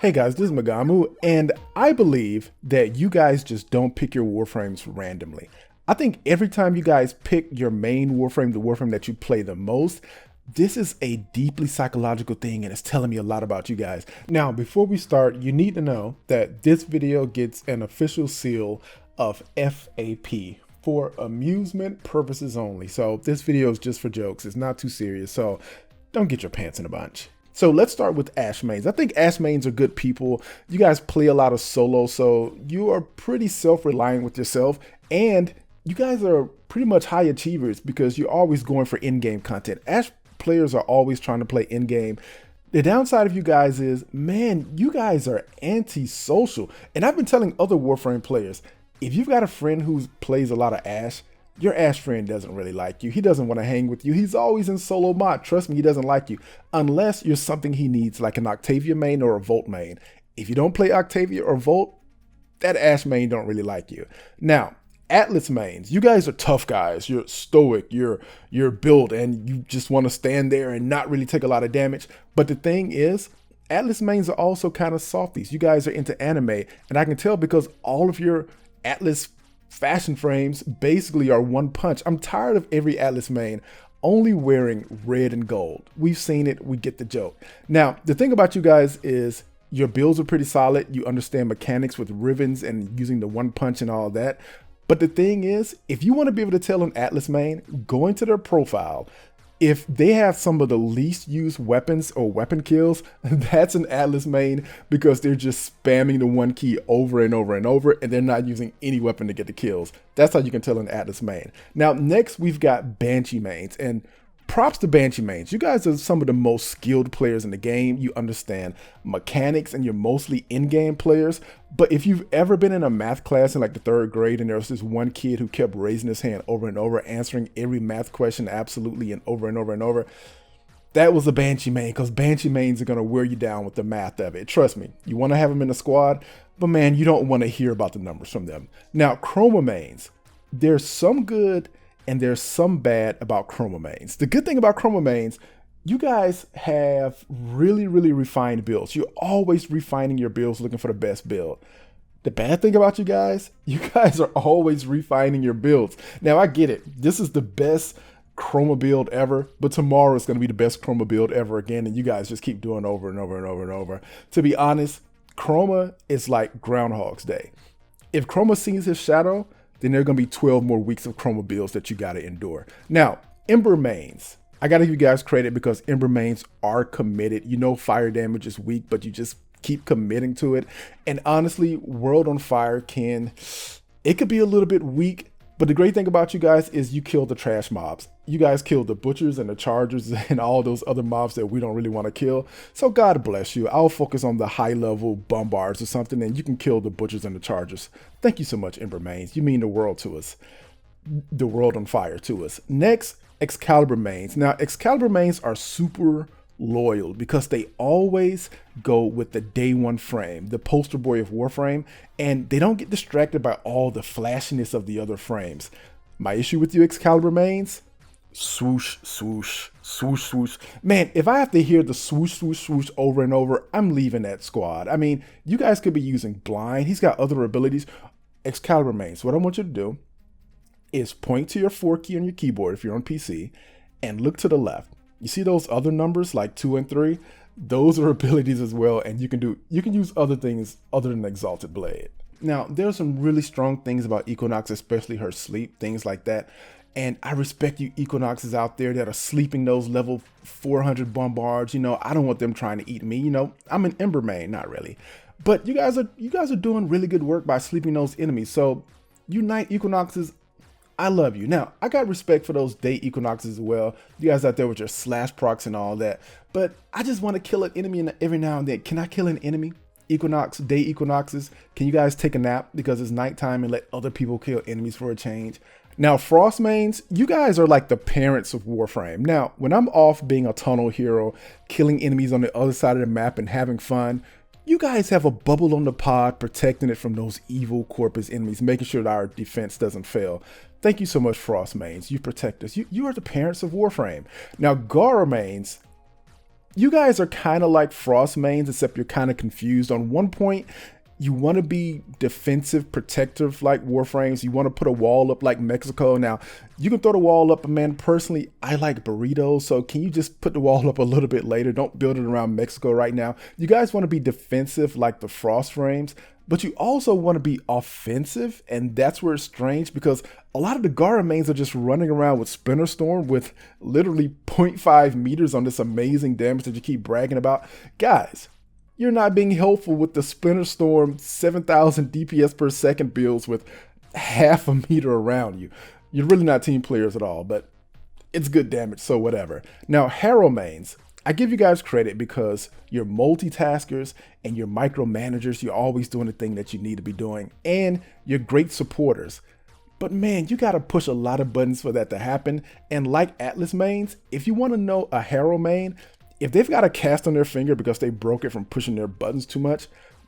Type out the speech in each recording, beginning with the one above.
Hey guys, this is Mogamu, and I believe that you guys just don't pick your warframes randomly. I think every time you guys pick your main warframe, the warframe that you play the most, this is a deeply psychological thing and it's telling me a lot about you guys. Now, before we start, you need to know that this video gets an official seal of FAP, for amusement purposes only. So this video is just for jokes. It's not too serious, so don't get your pants in a bunch. So let's start with Ashe mains. I think Ashe mains are good people. You guys play a lot of solo, so you are pretty self-reliant with yourself, and you guys are pretty much high achievers because you're always going for in-game content. Ashe players are always trying to play in-game. The downside of you guys is, man, you guys are anti-social. And I've been telling other Warframe players, if you've got a friend who plays a lot of Ashe, your Ashe friend doesn't really like you. He doesn't want to hang with you. He's always in solo mod. Trust me, he doesn't like you unless you're something he needs, like an Octavia main or a Volt main. If you don't play Octavia or Volt, that Ashe main don't really like you. Now, Atlas mains, you guys are tough guys. You're stoic, you're built, and you just want to stand there and not really take a lot of damage. But the thing is, Atlas mains are also kind of softies. You guys are into anime, and I can tell because all of your Atlas fashion frames basically are one punch. I'm tired of every Atlas main only wearing red and gold. We've seen it, we get the joke. Now, the thing about you guys is your builds are pretty solid. You understand mechanics with ribbons and using the one punch and all that. But the thing is, if you want to be able to tell an Atlas main, go into their profile. If they have some of the least used weapons or weapon kills, that's an Atlas main because they're just spamming the one key over and over and over, and they're not using any weapon to get the kills. That's how you can tell an Atlas main. Now, next we've got Banshee mains, and props to Banshee mains. You guys are some of the most skilled players in the game. You understand mechanics and you're mostly in-game players. But if you've ever been in a math class in like the 3rd grade and there was this one kid who kept raising his hand over and over, answering every math question absolutely and over and over and over, that was a Banshee main, because Banshee mains are going to wear you down with the math of it. Trust me, you want to have them in the squad, but man, you don't want to hear about the numbers from them. Now, Chroma mains, there's some good and there's some bad about Chroma mains. The good thing about Chroma mains, you guys have really refined builds. You're always refining your builds, looking for the best build. The bad thing about you guys are always refining your builds. Now, I get it. This is the best Chroma build ever, but tomorrow is going to be the best Chroma build ever again, and you guys just keep doing over and over and over and over. To be honest, Chroma is like Groundhog's Day. If Chroma sees his shadow, then there are going to be 12 more weeks of Chroma builds that you got to endure. Now, Ember mains. I got to give you guys credit because Ember mains are committed. You know fire damage is weak, but you just keep committing to it. And honestly, World on Fire it could be a little bit weak, but the great thing about you guys is you kill the trash mobs. You guys kill the butchers and the chargers and all those other mobs that we don't really want to kill. So God bless you. I'll focus on the high level bombards or something, and you can kill the butchers and the chargers. Thank you so much, Ember mains. You mean the world to us. The world on fire to us. Next, Excalibur mains. Now, Excalibur mains are super loyal because they always go with the day one frame, the poster boy of Warframe, and they don't get distracted by all the flashiness of the other frames. My issue with you Excalibur mains, swoosh, swoosh, swoosh, swoosh. Man, if I have to hear the swoosh, swoosh, swoosh over and over, I'm leaving that squad. I mean, you guys could be using blind. He's got other abilities. Excalibur mains, what I want you to do is point to your 4 key on your keyboard if you're on PC and look to the left. You see those other numbers like 2 and 3? Those are abilities as well, and you can use other things other than Exalted Blade. Now, there's some really strong things about Equinox, especially her sleep, things like that. And I respect you Equinoxes out there that are sleeping those level 400 bombards. You know, I don't want them trying to eat me. You know, I'm an Ember main, not really. But you guys are doing really good work by sleeping those enemies. So, you night Equinoxes, I love you. Now, I got respect for those day Equinoxes as well. You guys out there with your slash procs and all that. But I just want to kill an enemy every now and then. Can I kill an enemy? Equinox, day Equinoxes, can you guys take a nap because it's nighttime and let other people kill enemies for a change? Now, Frost mains, you guys are like the parents of Warframe. Now, when I'm off being a tunnel hero, killing enemies on the other side of the map and having fun, you guys have a bubble on the pod protecting it from those evil Corpus enemies, making sure that our defense doesn't fail. Thank you so much, Frost mains. You protect us. You are the parents of Warframe. Now, Gara mains, You guys are kind of like Frost mains, except you're kind of confused. On one point, you want to be defensive, protective like Warframes. You want to put a wall up like Mexico. Now, you can throw the wall up, but man, personally, I like burritos. So can you just put the wall up a little bit later? Don't build it around Mexico right now. You guys want to be defensive like the Frost frames, but you also want to be offensive. And that's where it's strange, because a lot of the Gara mains are just running around with Splinter Storm with literally 0.5 meters on this amazing damage that you keep bragging about. Guys, you're not being helpful with the Splinter Storm 7,000 DPS per second builds with half a meter around you. You're really not team players at all, but it's good damage, so whatever. Now, Harrow mains, I give you guys credit because you're multitaskers and you're micromanagers. You're always doing the thing that you need to be doing, and you're great supporters. But man, you gotta push a lot of buttons for that to happen. And like Atlas mains, if you wanna know a Harrow main, if they've got a cast on their finger because they broke it from pushing their buttons too much,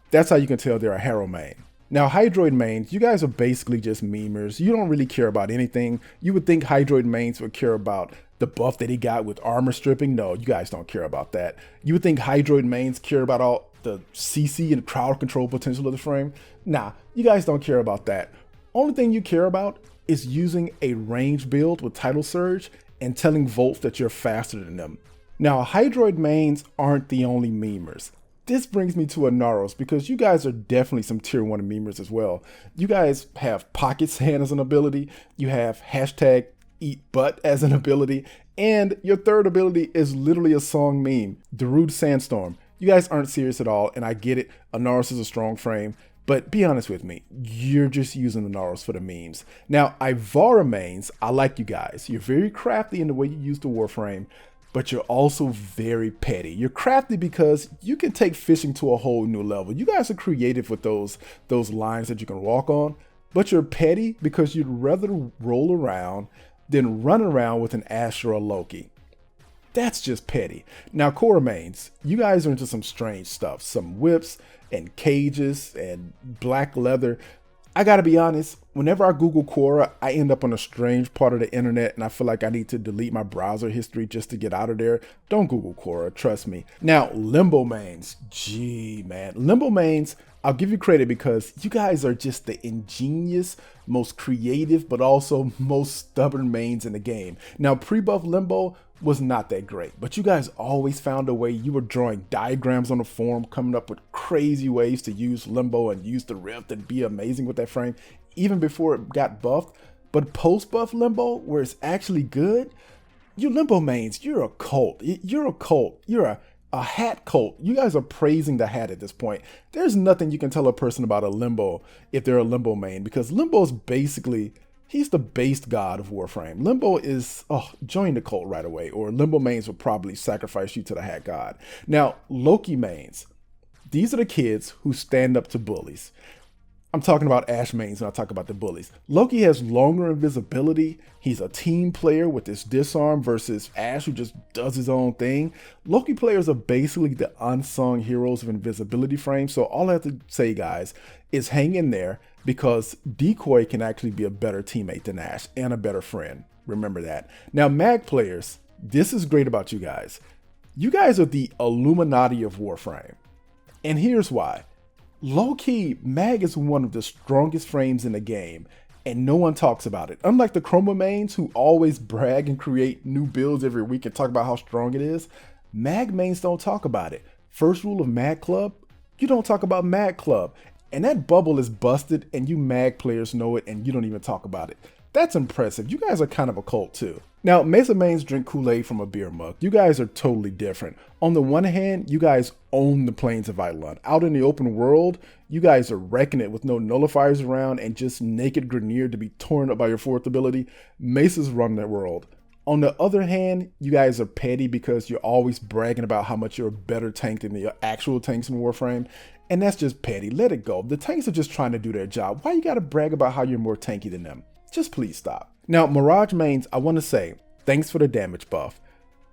that's how you can tell they're a Harrow main. Now, Hydriod mains, you guys are basically just memers. You don't really care about anything. You would think Hydriod mains would care about the buff that he got with armor stripping. No, you guys don't care about that. You would think Hydriod mains care about all the CC and crowd control potential of the frame. Nah, you guys don't care about that. Only thing you care about is using a range build with Tidal Surge and telling Volts that you're faster than them. Now, Hydriod mains aren't the only memers. This brings me to Inaros, because you guys are definitely some tier 1 memers as well. You guys have Pocket Sand as an ability, you have hashtag Eat Butt as an ability, and your third ability is literally a song meme, Darude Sandstorm. You guys aren't serious at all, and I get it, Inaros is a strong frame, but be honest with me, you're just using Inaros for the memes. Now, Ivara mains, I like you guys. You're very crafty in the way you use the Warframe, but you're also very petty. You're crafty because you can take fishing to a whole new level. You guys are creative with those lines that you can walk on, but you're petty because you'd rather roll around than run around with an Ashe or a Loki. That's just petty. Now, Khora mains, you guys are into some strange stuff. Some whips and cages and black leather. I gotta be honest, whenever I Google Khora, I end up on a strange part of the internet and I feel like I need to delete my browser history just to get out of there. Don't Google Khora, trust me. Now, Limbo mains, gee man. Limbo mains, I'll give you credit because you guys are just the ingenious, most creative, but also most stubborn mains in the game. Now, pre-buff Limbo was not that great, but you guys always found a way. You were drawing diagrams on the forum, coming up with crazy ways to use Limbo and use the Rift and be amazing with that frame, even before it got buffed. But post-buff Limbo, where it's actually good, you Limbo mains, you're a cult. You're a cult. You're a hat cult. You guys are praising the hat at this point. There's nothing you can tell a person about a Limbo if they're a Limbo main, because Limbo is basically, he's the base god of Warframe. Limbo is, join the cult right away, or Limbo mains will probably sacrifice you to the hat god. Now, Loki mains, these are the kids who stand up to bullies. I'm talking about Ashe mains when I talk about the bullies. Loki has longer invisibility. He's a team player with this disarm versus Ashe, who just does his own thing. Loki players are basically the unsung heroes of invisibility frames. So all I have to say, guys, is hang in there, because Decoy can actually be a better teammate than Ashe and a better friend. Remember that. Now, Mag players, this is great about you guys. You guys are the Illuminati of Warframe. And here's why. Low-key, Mag is one of the strongest frames in the game, and no one talks about it. Unlike the Chroma mains, who always brag and create new builds every week and talk about how strong it is, Mag mains don't talk about it. First rule of Mag Club, you don't talk about Mag Club. And that bubble is busted, and you Mag players know it, and you don't even talk about it. That's impressive. You guys are kind of a cult too. Now, Mesa mains drink Kool-Aid from a beer mug. You guys are totally different. On the one hand, you guys own the plains of Eidolon. Out in the open world, you guys are wrecking it with no nullifiers around and just naked Grineer to be torn up by your fourth ability. Mesa's running that world. On the other hand, you guys are petty because you're always bragging about how much you're a better tank than the actual tanks in Warframe. And that's just petty. Let it go. The tanks are just trying to do their job. Why you gotta brag about how you're more tanky than them? Just please stop. Now, Mirage mains, I want to say, thanks for the damage buff,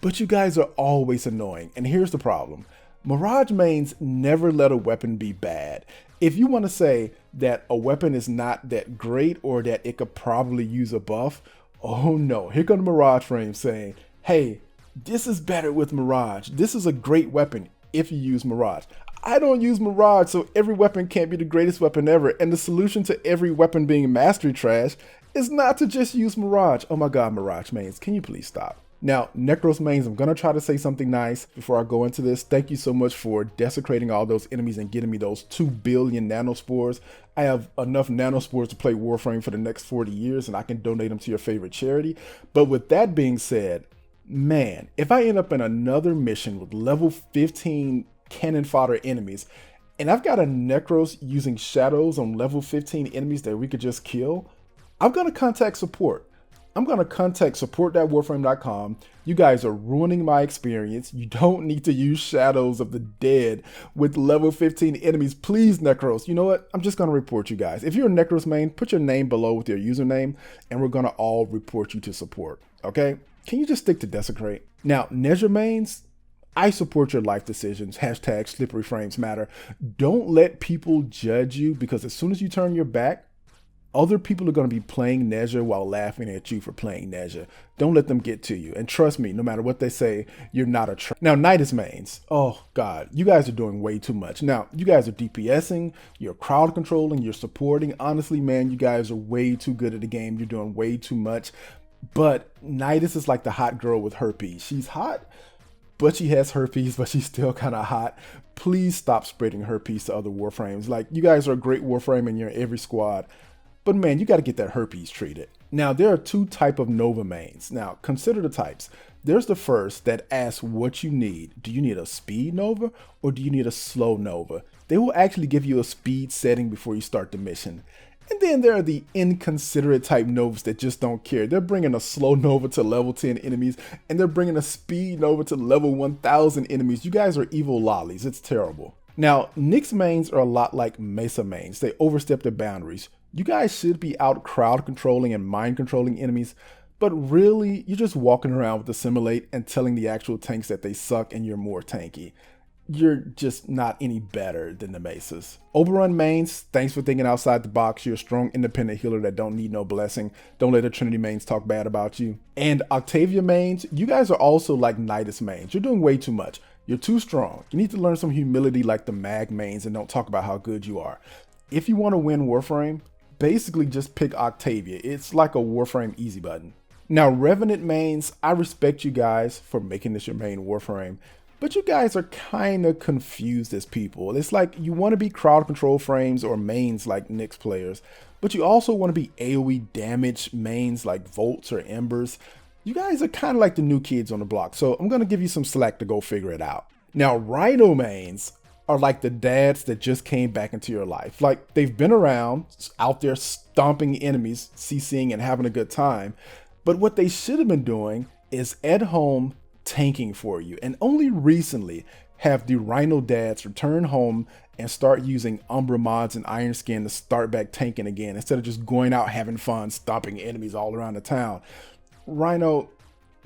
but you guys are always annoying. And here's the problem. Mirage mains never let a weapon be bad. If you want to say that a weapon is not that great or that it could probably use a buff, oh no, here comes the Mirage frame saying, hey, This is better with Mirage. This is a great weapon if you use Mirage. I don't use Mirage, so every weapon can't be the greatest weapon ever. And the solution to every weapon being mastery trash is not to just use Mirage. Oh my God, Mirage mains, can you please stop? Now, Nekros mains, I'm gonna try to say something nice before I go into this. Thank you so much for desecrating all those enemies and getting me those 2 billion nanospores. I have enough nanospores to play Warframe for the next 40 years and I can donate them to your favorite charity. But with that being said, man, if I end up in another mission with level 15 cannon fodder enemies, and I've got a Nekros using shadows on level 15 enemies that we could just kill, I'm gonna contact support. I'm gonna contact support.warframe.com. You guys are ruining my experience. You don't need to use shadows of the dead with level 15 enemies. Please, Nekros. You know what? I'm just gonna report you guys. If you're a Nekros main, put your name below with your username, and we're gonna all report you to support, okay? Can you just stick to desecrate? Now, Nezh mains, I support your life decisions. Hashtag slippery frames matter. Don't let people judge you, because as soon as you turn your back, other people are going to be playing Nezh while laughing at you for playing Nezh. Don't let them get to you. And trust me, no matter what they say, you're not a Now, Nidus mains. Oh God, you guys are doing way too much. Now, you guys are DPSing, you're crowd controlling, you're supporting. Honestly, man, you guys are way too good at the game. You're doing way too much. But Nidus is like the hot girl with herpes. She's hot, but she has herpes, but she's still kind of hot. Please stop spreading herpes to other Warframes. Like, you guys are a great Warframe and you're in every squad. But man, you got to get that herpes treated. Now, there are 2 types of Nova mains. Now, consider the types. There's the first that asks what you need. Do you need a speed Nova or do you need a slow Nova? They will actually give you a speed setting before you start the mission. And then there are the inconsiderate type Novas that just don't care. They're bringing a slow Nova to level 10 enemies and they're bringing a speed Nova to level 1000 enemies. You guys are evil lollies. It's terrible. Now, Nyx mains are a lot like Mesa mains. They overstep their boundaries. You guys should be out crowd controlling and mind controlling enemies, but really, you're just walking around with Assimilate and telling the actual tanks that they suck and you're more tanky. You're just not any better than the Mesas. Oberon mains, thanks for thinking outside the box. You're a strong independent healer that don't need no blessing. Don't let the Trinity mains talk bad about you. And Octavia mains, you guys are also like Nidus mains. You're doing way too much. You're too strong. You need to learn some humility like the Mag mains and don't talk about how good you are. If you want to win Warframe, basically just pick Octavia. It's like a Warframe easy button. Now, Revenant mains, I respect you guys for making this your main Warframe, but you guys are kind of confused as people. It's like you want to be crowd control frames or mains like Nyx players, but you also want to be AoE damage mains like Volts or Embers. You guys are kind of like the new kids on the block, so I'm going to give you some slack to go figure it out. Now, Rhino mains are like the dads that just came back into your life. Like, they've been around, out there stomping enemies, CCing and having a good time. But what they should have been doing is at home tanking for you. And only recently have the Rhino dads return home and start using Umbra mods and Iron Skin to start back tanking again, instead of just going out having fun, stomping enemies all around the town. Rhino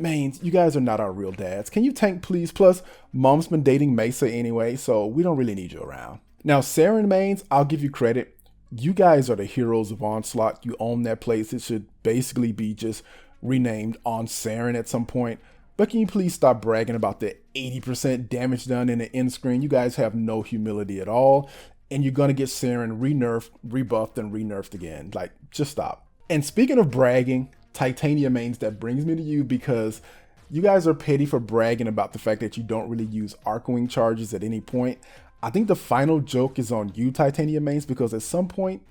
mains, you guys are not our real dads. Can you tank, please? Plus, Mom's been dating Mesa anyway, so we don't really need you around. Now, Saryn mains, I'll give you credit. You guys are the heroes of Onslaught. You own that place. It should basically be just renamed on Saryn at some point. But can you please stop bragging about the 80% damage done in the end screen? You guys have no humility at all. And you're going to get Saryn re-nerfed, rebuffed, and re-nerfed again. Like, just stop. And speaking of bragging, Titania mains, that brings me to you, because you guys are petty for bragging about the fact that you don't really use Arcwing charges at any point. I think the final joke is on you, Titania mains, because at some point,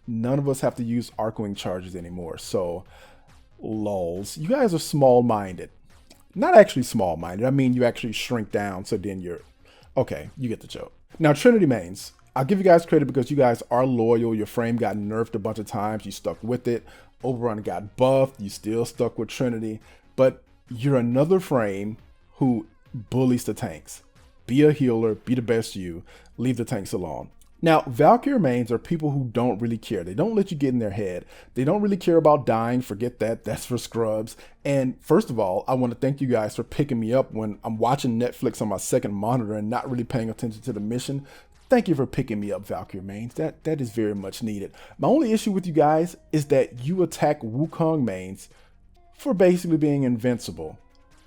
none of us have to use Arcwing charges anymore. So, lols. You guys are small-minded. Not actually small-minded. I mean, you actually shrink down, so then you're... Okay, you get the joke. Now, Trinity mains. I'll give you guys credit because you guys are loyal. Your frame got nerfed a bunch of times. You stuck with it. Oberon got buffed. You still stuck with Trinity. But you're another frame who bullies the tanks. Be a healer. Be the best you. Leave the tanks alone. Now, Valkyr mains are people who don't really care. They don't let you get in their head. They don't really care about dying. Forget that. That's for scrubs. And first of all, I want to thank you guys for picking me up when I'm watching Netflix on my second monitor and not really paying attention to the mission. Thank you for picking me up, Valkyr mains. That is very much needed. My only issue with you guys is that you attack Wukong mains for basically being invincible.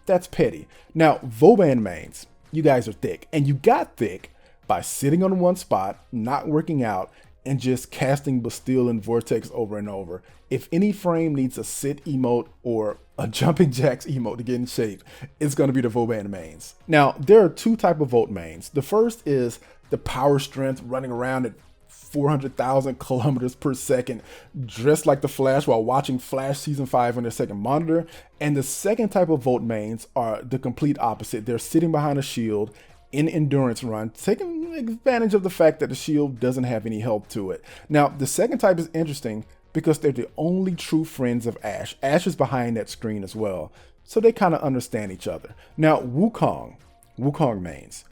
That's petty. Now, Vauban mains, you guys are thick. And you got thick by sitting on one spot, not working out, and just casting Bastille and Vortex over and over. If any frame needs a sit emote or a jumping jacks emote to get in shape, it's going to be the Vauban mains. Now, there are two types of Volt mains. The first is the power strength running around at 400,000 kilometers per second, dressed like the Flash while watching Flash season 5 on their second monitor. And the second type of Volt mains are the complete opposite. They're sitting behind a shield in endurance run, taking advantage of the fact that the shield doesn't have any health to it. Now, the second type is interesting because they're the only true friends of Ashe. Ashe is behind that screen as well, so they kind of understand each other. Now, Wukong mains,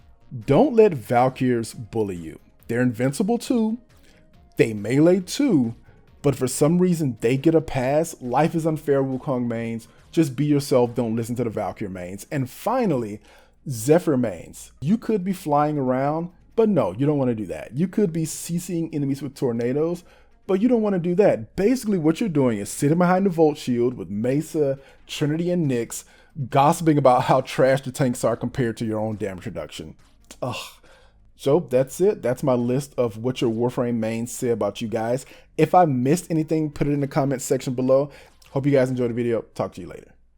don't let Valkyrs bully you. They're invincible too, they melee too, but for some reason they get a pass. Life is unfair, Wukong mains. Just be yourself, don't listen to the Valkyr mains. And finally, Zephyr mains. You could be flying around, but no, you don't want to do that. You could be CCing enemies with tornadoes, but you don't want to do that. Basically, what you're doing is sitting behind the Volt Shield with Mesa, Trinity, and Nyx, gossiping about how trash the tanks are compared to your own damage reduction. Ugh. So that's it. That's my list of what your Warframe mains say about you guys. If I missed anything, put it in the comments section below. Hope you guys enjoyed the video. Talk to you later.